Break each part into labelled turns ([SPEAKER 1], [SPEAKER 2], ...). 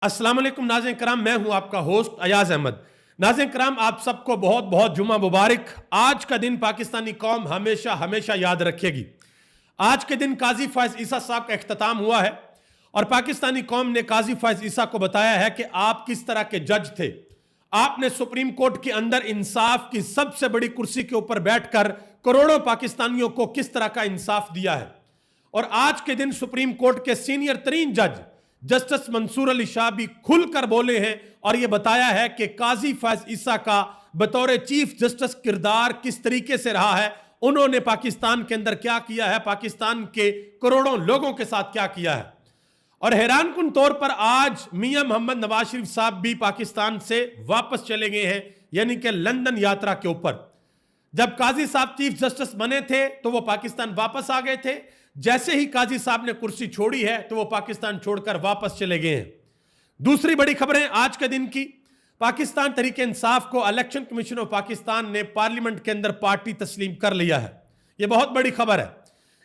[SPEAKER 1] अस्सलाम वालेकुम नाज़रीन कराम, मैं हूं आपका होस्ट अयाज अहमद। नाज़रीन कराम, आप सबको बहुत बहुत जुमा मुबारक। आज का दिन पाकिस्तानी कौम हमेशा हमेशा याद रखेगी। आज के दिन काजी फायज ईसा साहब का इख्तिताम हुआ है और पाकिस्तानी कौम ने काजी फायज ईसा को बताया है कि आप किस तरह के जज थे। आपने सुप्रीम कोर्ट के अंदर इंसाफ की सबसे बड़ी कुर्सी के ऊपर बैठकर करोड़ों पाकिस्तानियों को किस तरह का इंसाफ दिया है। और आज के दिन सुप्रीम कोर्ट के सीनियर तरीन जज जस्टिस मंसूर अली शाह भी खुलकर बोले हैं और यह बताया है कि काजी फायज ईसा का बतौर चीफ जस्टिस किरदार किस तरीके से रहा है, उन्होंने पाकिस्तान के अंदर क्या किया है, पाकिस्तान के करोड़ों लोगों के साथ क्या किया है। और हैरानकुन तौर पर आज मियां मोहम्मद नवाज शरीफ साहब भी पाकिस्तान से वापस चले गए हैं, यानी कि लंदन यात्रा के ऊपर। जब काजी साहब चीफ जस्टिस बने थे तो वो पाकिस्तान वापस आ गए थे। जैसे ही काजी साहब ने कुर्सी छोड़ी है तो वो पाकिस्तान छोड़कर वापस चले गए हैं। दूसरी बड़ी खबरें आज के दिन की, पाकिस्तान तहरीक इंसाफ को इलेक्शन कमीशन ऑफ पाकिस्तान ने पार्लियामेंट के अंदर पार्टी तस्लीम कर लिया है। यह बहुत बड़ी खबर है।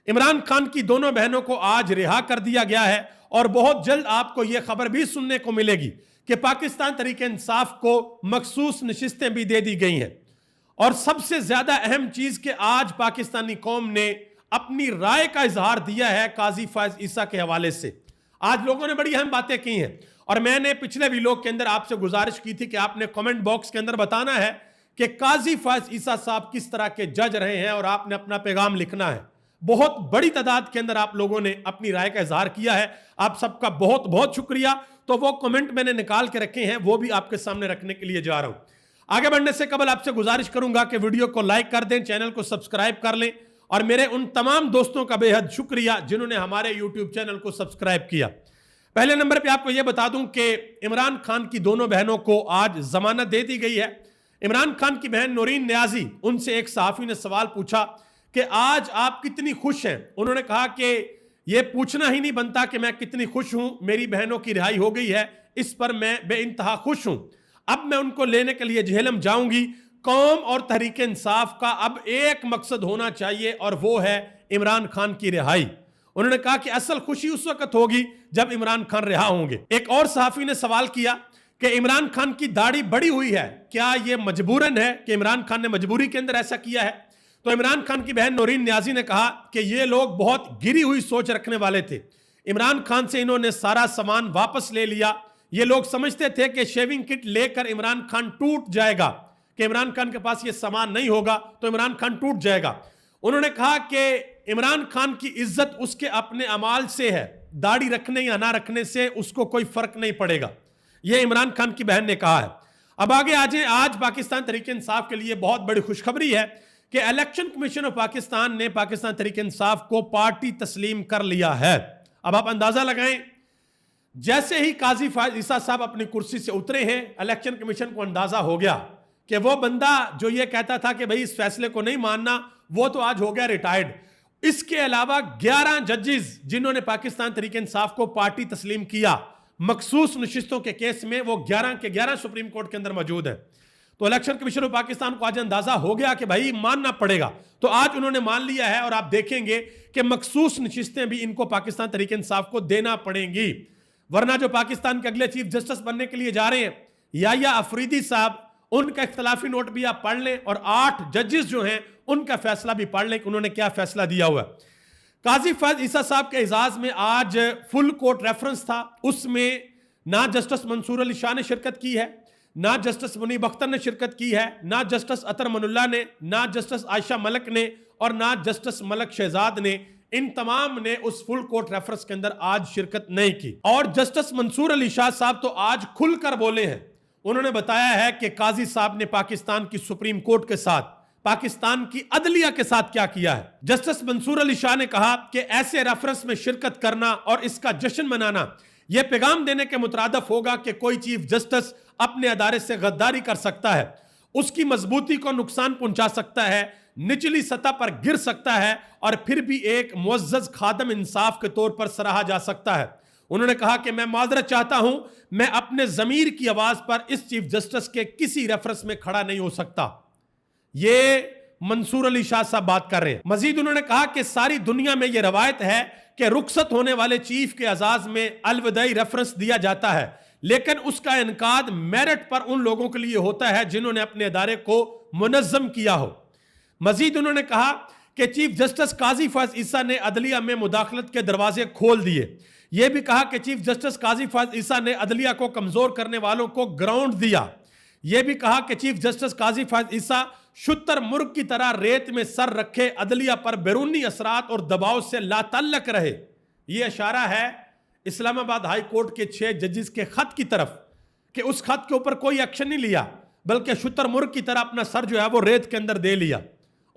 [SPEAKER 1] इमरान खान की दोनों बहनों को आज रिहा कर दिया गया है और बहुत जल्द आपको यह खबर भी सुनने को मिलेगी कि पाकिस्तान तहरीक इंसाफ को मखसूस नशिस्तें भी दे दी गई हैं। और सबसे ज्यादा अहम चीज कि आज पाकिस्तानी कौम ने अपनी राय का इजहार दिया है काजी फायज ईसा के हवाले से। आज लोगों ने बड़ी अहम बातें की हैं और मैंने पिछले वीडियो के अंदर आपसे गुजारिश की थी कि आपने कमेंट बॉक्स के अंदर बताना है कि काजी फायज ईसा साहब किस तरह के जज रहे हैं और आपने अपना पैगाम लिखना है। बहुत बड़ी तादाद के अंदर आप लोगों ने अपनी राय का इजहार किया है, आप सबका बहुत बहुत शुक्रिया। तो वो कमेंट मैंने निकाल के रखे हैं, वो भी आपके सामने रखने के लिए जा रहा हूं। आगे बढ़ने से कबल आपसे गुजारिश करूंगा कि वीडियो को लाइक कर दें, चैनल को सब्सक्राइब कर लें और मेरे उन तमाम दोस्तों का बेहद शुक्रिया जिन्होंने हमारे यूट्यूब चैनल को सब्सक्राइब किया। पहले नंबर पे आपको यह बता दूं कि इमरान खान की दोनों बहनों को आज जमानत दे दी गई है। इमरान खान की बहन नूरीन न्याजी, उनसे एक सहाफी ने सवाल पूछा कि आज आप कितनी खुश हैं। उन्होंने कहा कि यह पूछना ही नहीं बनता कि मैं कितनी खुश हूं, मेरी बहनों की रिहाई हो गई है, इस पर मैं बेइंतहा खुश हूं। अब मैं उनको लेने के लिए जेहलम जाऊंगी। कौम और तहरीक इंसाफ का अब एक मकसद होना चाहिए और वो है इमरान खान की रिहाई। उन्होंने कहा कि असल खुशी उस वक्त होगी जब इमरान खान रिहा होंगे। एक और सहाफी ने सवाल किया कि इमरान खान की दाढ़ी बड़ी हुई है, क्या यह मजबूरन है कि इमरान खान ने मजबूरी के अंदर ऐसा किया है। तो इमरान खान की बहन नूरीन न्याजी ने कहा कि ये लोग बहुत गिरी हुई सोच रखने वाले थे। इमरान खान से इन्होंने सारा सामान वापस ले लिया। ये लोग समझते थे कि शेविंग किट लेकर इमरान खान टूट जाएगा, कि इमरान खान के पास ये सामान नहीं होगा तो इमरान खान टूट जाएगा। उन्होंने कहा कि इमरान खान की इज्जत उसके अपने अमाल से है, दाढ़ी रखने या ना रखने से उसको कोई फर्क नहीं पड़ेगा। यह इमरान खान की बहन ने कहा है। अब आगे आ जाए, आज पाकिस्तान तहरीक इंसाफ के लिए बहुत बड़ी खुशखबरी है कि इलेक्शन कमीशन ऑफ पाकिस्तान ने पाकिस्तान तहरीक इंसाफ को पार्टी तस्लीम कर लिया है। अब आप अंदाजा लगाएं, जैसे ही काजी फायज ईसा साहब अपनी कुर्सी से उतरे हैं, इलेक्शन कमीशन को अंदाजा हो गया कि वो बंदा जो ये कहता था कि भाई इस फैसले को नहीं मानना, वो तो आज हो गया रिटायर्ड। इसके अलावा 11 जजेस जिन्होंने पाकिस्तान तहरीक इंसाफ को पार्टी तस्लीम किया मखसूस नशिस्तों के केस में, वो 11 के 11 सुप्रीम कोर्ट के अंदर मौजूद है। तो इलेक्शन कमीशन ऑफ पाकिस्तान को आज अंदाजा हो गया कि भाई मानना पड़ेगा, तो आज उन्होंने मान लिया है और आप देखेंगे कि मखसूस नशिस्तें भी इनको पाकिस्तान तहरीक इंसाफ को देना पड़ेंगी। वरना जो पाकिस्तान के अगले चीफ जस्टिस बनने के लिए जा रहे हैं याया अफरीदी साहब, उनका इख्तलाफी नोट भी आप पढ़ लें और 8 जजेस जो हैं उनका फैसला भी पढ़ लें कि उन्होंने क्या फैसला दिया हुआ। काजी फायज ईसा साहब के एजाज में आज फुल कोर्ट रेफरेंस था, उसमें ना जस्टिस मंसूर अली शाह ने शिरकत की है, ना जस्टिस मुनीब अख्तर ने शिरकत की है, ना जस्टिस अतर मनुल्लाह ने, ना जस्टिस आयशा मलिक ने और ना जस्टिस मलक शहजाद ने। इन तमाम ने उस फुल कोर्ट रेफरेंस के अंदर आज शिरकत नहीं की। और जस्टिस मंसूर अली शाह साहब तो आज खुलकर बोले हैं। उन्होंने बताया है कि काजी साहब ने पाकिस्तान की सुप्रीम कोर्ट के साथ, पाकिस्तान की अदलिया के साथ क्या किया है। जस्टिस मंसूर अली शाह ने कहा कि ऐसे रेफरेंस में शिरकत करना और इसका जश्न मनाना यह पैगाम देने के मुतरादफ होगा कि कोई चीफ जस्टिस अपने अदारे से गद्दारी कर सकता है, उसकी मजबूती को नुकसान पहुंचा सकता है, निचली सतह पर गिर सकता है और फिर भी एक मुअज़्ज़ज़ खादम इंसाफ के तौर पर सराहा जा सकता है। उन्होंने कहा कि मैं माजरत चाहता हूं, मैं अपने जमीर की आवाज पर इस चीफ जस्टिस के किसी रेफरेंस में खड़ा नहीं हो सकता। ये मंसूर अली शाह साहब बात कर रहे हैं। मजीद उन्होंने कहा कि सारी दुनिया में यह रवायत है कि रुखसत होने वाले चीफ के एजाज में अलविदाई रेफरेंस दिया जाता है, लेकिन उसका इनकाद मेरिट पर उन लोगों के लिए होता है जिन्होंने अपने अदारे को मुनज़्ज़म किया हो। मजीद उन्होंने कहा कि चीफ जस्टिस काजी फैज ईसा ने अदलिया में मुदाखलत के दरवाजे खोल दिए। यह भी कहा कि चीफ जस्टिस काजी फैज ईसा ने अदलिया को कमजोर करने वालों को ग्राउंड दिया। यह भी कहा कि चीफ जस्टिस काजी फैज ईसा शुतर मुर्ग की तरह रेत में सर रखे अदलिया पर बैरूनी असरात और दबाव से लातल्लक रहे। यह इशारा है इस्लामाबाद हाई कोर्ट के 6 जजेस के खत की तरफ कि उस खत के ऊपर कोई एक्शन नहीं लिया, बल्कि शुतर मुर्ग की तरह अपना सर जो है वो रेत के अंदर दे लिया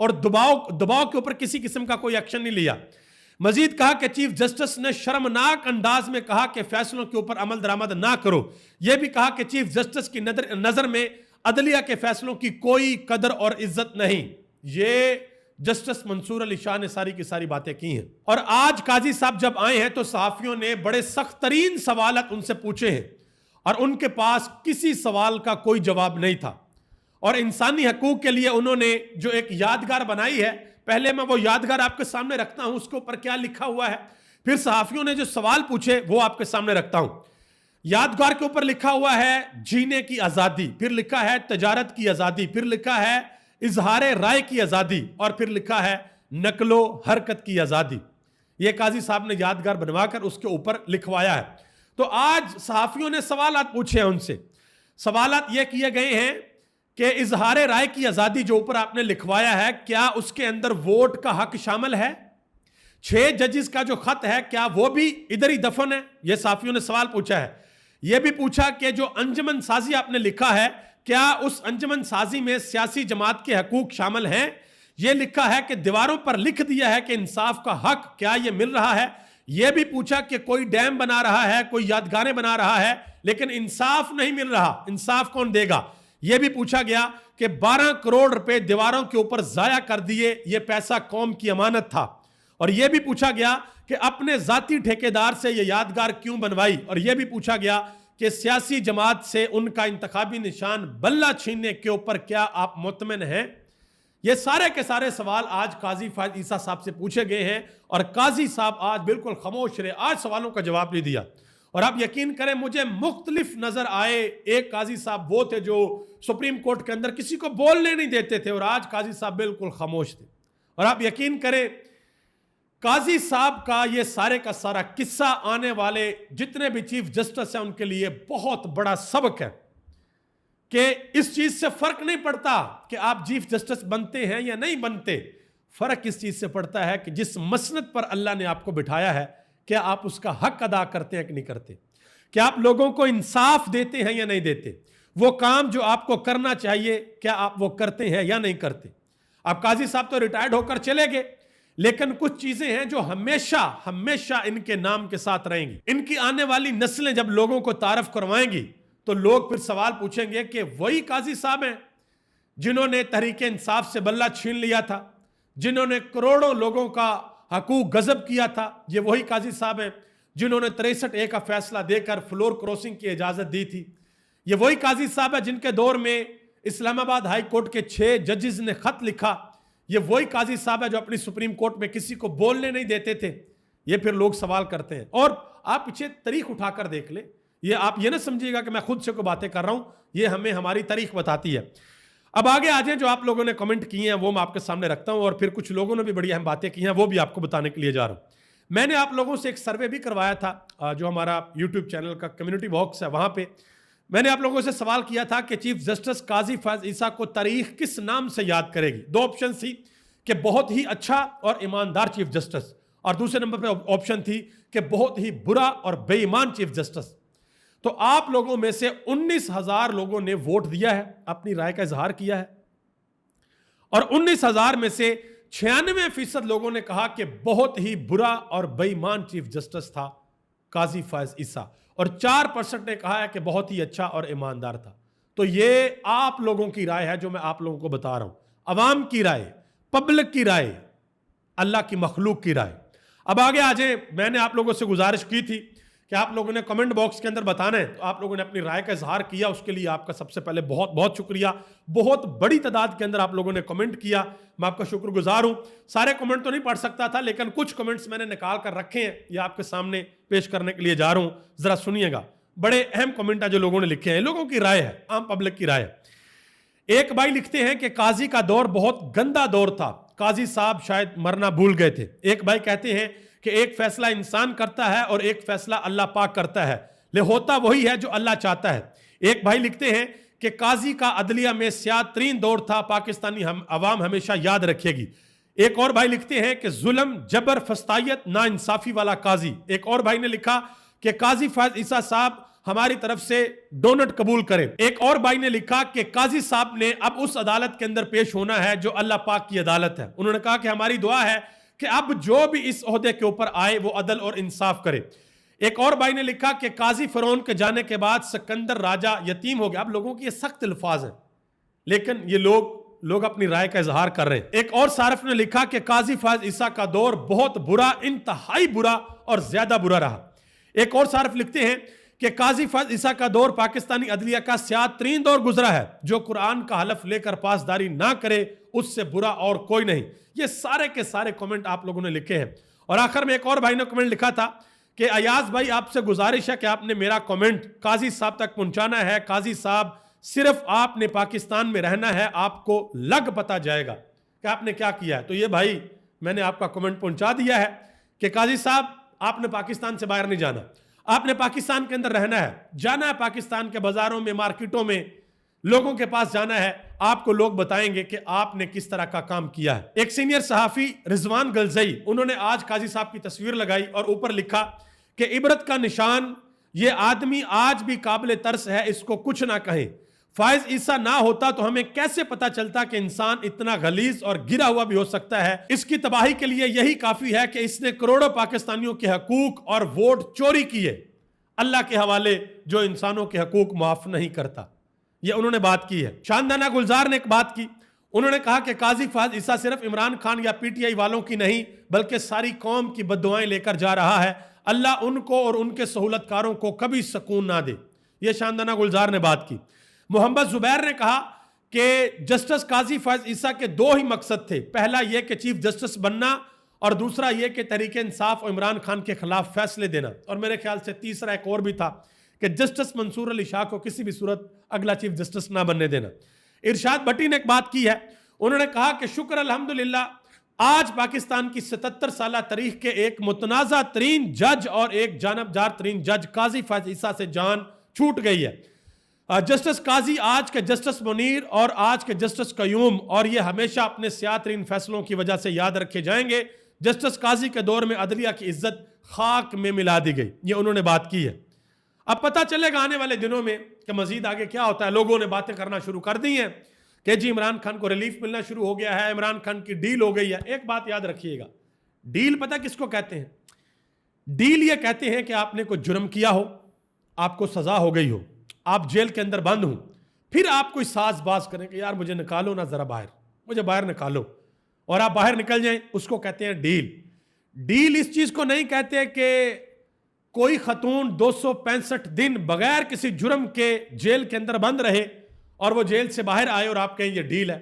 [SPEAKER 1] और दबाव के ऊपर किसी किस्म का कोई एक्शन नहीं लिया। मजीद कहा कि चीफ जस्टिस ने शर्मनाक अंदाज में कहा कि फैसलों के ऊपर अमल दरामद ना करो। यह भी कहा कि चीफ जस्टिस की नजर में अदलिया के फैसलों की कोई कदर और इज्जत नहीं। ये जस्टिस मंसूर अली शाह ने सारी की सारी बातें की हैं। और आज काजी साहब जब आए हैं तो सहाफियों ने बड़े सख्त तरीन सवाल उनसे पूछे हैं और उनके पास किसी सवाल का कोई जवाब नहीं था। और इंसानी हकूक के लिए उन्होंने जो एक यादगार बनाई है, पहले मैं वो यादगार आपके सामने रखता हूं, उसके ऊपर क्या लिखा हुआ है, फिर सहाफियों ने जो सवाल पूछे वो आपके सामने रखता हूं। यादगार के ऊपर लिखा हुआ है जीने की आजादी, फिर लिखा है तजारत की आजादी, फिर लिखा है इजहार राय की आजादी और फिर लिखा है नकलो हरकत की आजादी। यह काजी साहब ने यादगार बनवाकर उसके ऊपर लिखवाया है। तो आज सहाफियों ने सवाल पूछे हैं उनसे। सवाल ये किए गए हैं कि इजहार राय की आजादी जो ऊपर आपने लिखवाया है, क्या उसके अंदर वोट का हक शामिल है? 6 जजेस का जो खत है क्या वो भी इधर ही दफन है? यह सहाफियों ने सवाल पूछा है। यह भी पूछा कि जो अंजुमन साजी आपने लिखा है, क्या उस अंजुमन साजी में सियासी जमात के हकूक शामिल हैं? यह लिखा है कि दीवारों पर लिख दिया है कि इंसाफ का हक क्या यह मिल रहा है? यह भी पूछा कि कोई डैम बना रहा है, कोई यादगारें बना रहा है, लेकिन इंसाफ नहीं मिल रहा, इंसाफ कौन देगा? यह भी पूछा गया कि 12 करोड़ रुपए दीवारों के ऊपर जाया कर दिए, यह पैसा कौम की अमानत था। और यह भी पूछा गया कि अपने जाती ठेकेदार से यह यादगार क्यों बनवाई। और यह भी पूछा गया कि सियासी जमात से उनका इंतखाबी निशान बल्ला छीनने के ऊपर क्या आप मुतमिन हैं? ये सारे के सारे सवाल आज काजी फैज ईसा साहब से पूछे गए हैं और काजी साहब आज बिल्कुल खामोश रहे, आज सवालों का जवाब नहीं दिया। और आप यकीन करें, मुझे मुख्तलिफ नजर आए। एक काजी साहब वो थे जो सुप्रीम कोर्ट के अंदर किसी को बोलने नहीं देते थे और आज काजी साहब बिल्कुल खामोश थे। और आप यकीन करें, काजी साहब का ये सारे का सारा किस्सा आने वाले जितने भी चीफ जस्टिस हैं उनके लिए बहुत बड़ा सबक है कि इस चीज से फर्क नहीं पड़ता कि आप चीफ जस्टिस बनते हैं या नहीं बनते। फर्क इस चीज से पड़ता है कि जिस मसनद पर अल्लाह ने आपको बिठाया है, क्या आप उसका हक अदा करते हैं कि नहीं करते? क्या आप लोगों को इंसाफ देते हैं या नहीं देते? वो काम जो आपको करना चाहिए, क्या आप वो करते हैं या नहीं करते? अब काजी साहब तो रिटायर्ड होकर चले गए, लेकिन कुछ चीजें हैं जो हमेशा हमेशा इनके नाम के साथ रहेंगी। इनकी आने वाली नस्लें जब लोगों को तारफ करवाएंगी तो लोग फिर सवाल पूछेंगे कि वही काजी साहब हैं जिन्होंने तहरीक इंसाफ से बल्ला छीन लिया था, जिन्होंने करोड़ों लोगों का हकूक गजब किया था। ये वही काजी साहब हैं जिन्होंने 63A का फैसला देकर फ्लोर क्रॉसिंग की इजाजत दी थी। ये वही काजी साहब है जिनके दौर में इस्लामाबाद हाई कोर्ट के 6 जजेस ने खत लिखा। ये वही काजी साहब है जो अपनी सुप्रीम कोर्ट में किसी को बोलने नहीं देते थे। ये फिर लोग सवाल करते हैं और आप पीछे तारीख उठाकर देख ले। ये आप ये ना समझिएगा कि मैं खुद से कोई बातें कर रहा हूं, ये हमें हमारी तारीख बताती है। अब आगे आ जाए, जो आप लोगों ने कमेंट किए हैं वो मैं आपके सामने रखता हूं और फिर कुछ लोगों ने भी बड़ी अहम बातें की हैं, वो भी आपको बताने के लिए जा रहा हूं। मैंने आप लोगों से एक सर्वे भी करवाया था जो हमारा यूट्यूब चैनल का कम्युनिटी बॉक्स है, वहां पे मैंने आप लोगों से सवाल किया था कि चीफ जस्टिस काजी फैज ईसा को तारीख किस नाम से याद करेगी। 2 ऑप्शन थी कि बहुत ही अच्छा और ईमानदार चीफ जस्टिस, और दूसरे नंबर पे ऑप्शन थी कि बहुत ही बुरा और बेईमान चीफ जस्टिस। तो आप लोगों में से 19,000 लोगों ने वोट दिया है, अपनी राय का इजहार किया है और 19,000 में से 96% लोगों ने कहा कि बहुत ही बुरा और बेईमान चीफ जस्टिस था काजी फैज ईसा और 4% ने कहा है कि बहुत ही अच्छा और ईमानदार था। तो ये आप लोगों की राय है जो मैं आप लोगों को बता रहा हूं, अवाम की राय, पब्लिक की राय, अल्लाह की मखलूक की राय। अब आगे आ जाए, मैंने आप लोगों से गुजारिश की थी कि आप लोगों ने कमेंट बॉक्स के अंदर बताना है, तो आप लोगों ने अपनी राय का इजहार किया, उसके लिए आपका सबसे पहले बहुत बहुत शुक्रिया। बहुत बड़ी तादाद के अंदर आप लोगों ने कमेंट किया, मैं आपका शुक्रगुजार हूं। सारे कमेंट तो नहीं पढ़ सकता था, लेकिन कुछ कमेंट्स मैंने निकाल कर रखे हैं, ये आपके सामने पेश करने के लिए जा रहा हूं, जरा सुनिएगा। बड़े अहम कमेंट है जो लोगों ने लिखे हैं, लोगों की राय है, आम पब्लिक की राय है। एक भाई लिखते हैं कि काजी का दौर बहुत गंदा दौर था, काजी साहब शायद मरना भूल गए थे। एक भाई कहते हैं कि एक फैसला इंसान करता है और एक फैसला अल्लाह पाक करता है, ले होता वही है जो अल्लाह चाहता है। एक भाई लिखते हैं कि काजी का अदलिया में स्यातरीन दौर था, पाकिस्तानी अवाम हमेशा याद रखेगी। एक और भाई लिखते हैं कि जुल्म, जबर, फस्तायत, ना इंसाफी वाला काजी। एक और भाई ने लिखा कि काजी फैज ईसा साहब हमारी तरफ से डोनट कबूल करें। एक और भाई ने लिखा कि काजी साहब ने अब उस अदालत के अंदर पेश होना है जो अल्लाह पाक की अदालत है। उन्होंने कहा कि हमारी दुआ है कि अब जो भी इस ओहदे के ऊपर आए वो अदल और इंसाफ करे। एक और भाई ने लिखा कि काजी फिरौन के जाने के बाद सिकंदर राजा यतीम हो गया। अब लोगों की ये सख्त अल्फाज हैं, लेकिन ये लोग अपनी राय का इजहार कर रहे हैं। एक और सारफ ने लिखा कि काजी फैज ईसा का दौर बहुत बुरा, इंतहाई बुरा और ज्यादा बुरा रहा। एक और सारफ लिखते हैं कि काजी फैज ईसा का दौर पाकिस्तानी अदलिया का स्यातरीन दौर गुजरा है, जो कुरान का हलफ लेकर पासदारी ना करे उससे बुरा और कोई नहीं। ये सारे के सारे कमेंट आप लोगों ने लिखे हैं। और आखिर में एक और भाई ने कमेंट लिखा था कि अयाज भाई आपसे गुजारिश है कि आपने मेरा कमेंट काजी साहब तक पहुंचाना है। काजी साहब सिर्फ आपने पाकिस्तान में रहना है, आपको लग पता जाएगा कि आपने क्या किया है। तो ये भाई मैंने आपका कमेंट पहुंचा दिया है कि काजी साहब आपने पाकिस्तान से बाहर नहीं जाना, आपने पाकिस्तान के अंदर रहना है, जाना है पाकिस्तान के बाजारों में, मार्केटों में, लोगों के पास जाना है। आपको लोग बताएंगे कि आपने किस तरह का काम किया है। एक सीनियर सहाफी रिजवान गलजई, उन्होंने आज काजी साहब की तस्वीर लगाई और ऊपर लिखा कि इबरत का निशान, ये आदमी आज भी काबिल तरस है, इसको कुछ ना कहें। फैज ईसा ना होता तो हमें कैसे पता चलता कि इंसान इतना गलीज और गिरा हुआ भी हो सकता है। इसकी तबाही के लिए यही काफी है कि इसने करोड़ों पाकिस्तानियों के हकूक और वोट चोरी किए, अल्लाह के हवाले जो इंसानों के हकूक माफ नहीं करता। ये उन्होंने बात की है। शानदाना गुलजार ने एक बात की, उन्होंने कहा कि काजी फैज ईसा सिर्फ इमरान खान या पीटीआई वालों की नहीं बल्कि सारी कौम की बद्दुआएं लेकर जा रहा है। अल्लाह उनको और उनके सहूलतकारों को कभी सुकून ना दे। यह शानदाना गुलजार ने बात की। मोहम्मद जुबैर ने कहा कि जस्टिस काजी फैज ईसा के दो ही मकसद थे, पहला यह कि चीफ जस्टिस बनना और दूसरा यह कि तहरीक इंसाफ और इमरान खान के खिलाफ फैसले देना। और मेरे ख्याल से तीसरा एक और भी था कि जस्टिस मंसूर अली शाह को किसी भी सूरत अगला चीफ जस्टिस ना बनने देना। इरशाद भट्टी ने एक बात की है, उन्होंने कहा कि शुक्र अल्हम्दुलिल्लाह आज पाकिस्तान की 77 साल तारीख के एक मुतनाज़ा तरीन जज और एक जानबदार तरीन जज काजी फैज ईसा से जान छूट गई है। जस्टिस काजी आज के जस्टिस मुनीर और आज के जस्टिस कयूम, और ये हमेशा अपने सियातरीन फैसलों की वजह से याद रखे जाएंगे। जस्टिस काजी के दौर में अदलिया की इज्जत खाक में मिला दी गई, ये उन्होंने बात की है। अब पता चलेगा आने वाले दिनों में कि मजीद आगे क्या होता है। लोगों ने बातें करना शुरू कर दी हैं कि जी इमरान खान को रिलीफ मिलना शुरू हो गया है, इमरान खान की डील हो गई है। एक बात याद रखिएगा, डील पता किसको कहते हैं? डील ये कहते हैं कि आपने कोई जुर्म किया हो, आपको सजा हो गई हो, आप जेल के अंदर बंद हो, फिर आप कोई साजबाज करें कि यार मुझे निकालो ना जरा बाहर, मुझे बाहर निकालो, और आप बाहर निकल जाएं, उसको कहते हैं डील। डील इस चीज को नहीं कहते कि कोई खतून 265 दिन बगैर किसी जुर्म के जेल के अंदर बंद रहे और वो जेल से बाहर आए और आप कहें ये डील है।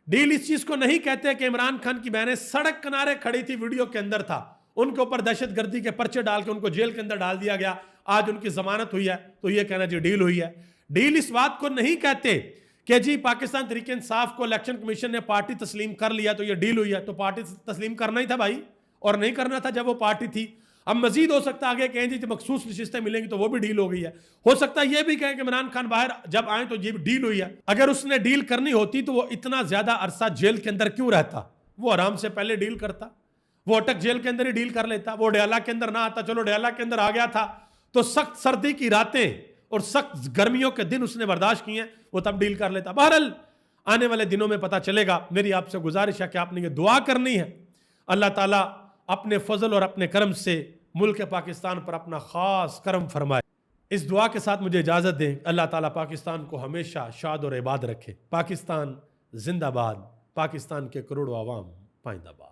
[SPEAKER 1] डील इस चीज को नहीं कहते कि इमरान खान की बहनें सड़क किनारे खड़ी थी, वीडियो के अंदर था, उनके ऊपर दहशतगर्दी के पर्चे डाल के उनको जेल के अंदर डाल दिया गया, आज उनकी जमानत हुई है तो ये कहना जी डील हुई है। डील इस बात को नहीं कहते कि जी पाकिस्तान तहरीक इंसाफ को इलेक्शन कमीशन ने पार्टी तस्लीम कर लिया तो ये डील हुई है। तो पार्टी तस्लीम करना ही था भाई, और नहीं करना था जब वो पार्टी थी। अब मजीद हो सकता है आगे कहें जी जब मखसूस नशिस्तें मिलेंगी तो वो भी डील हो गई है। हो सकता है ये भी कहें कि इमरान खान बाहर जब आए तो ये भी डील हुई है। अगर उसने डील करनी होती तो वो इतना ज्यादा अरसा जेल के अंदर क्यों रहता? वो आराम से पहले डील करता, वो अटक जेल के अंदर ही डील कर लेता, वो डयाला के अंदर ना आता। चलो डयाला के अंदर आ गया था तो सख्त सर्दी की रातें और सख्त गर्मियों के दिन उसने बर्दाश्त किए, वो तब डील कर लेता। बहरहाल आने वाले दिनों में पता चलेगा। मेरी आपसे गुजारिश है कि आपने ये दुआ करनी है, अल्लाह ताला अपने फजल और अपने करम से मुल्क पाकिस्तान पर अपना खास करम फरमाए। इस दुआ के साथ मुझे इजाजत दें। अल्लाह ताला पाकिस्तान को हमेशा शाद और इबाद रखे। पाकिस्तान जिंदाबाद, पाकिस्तान के करोड़ों आवाम पाइंदाबाद।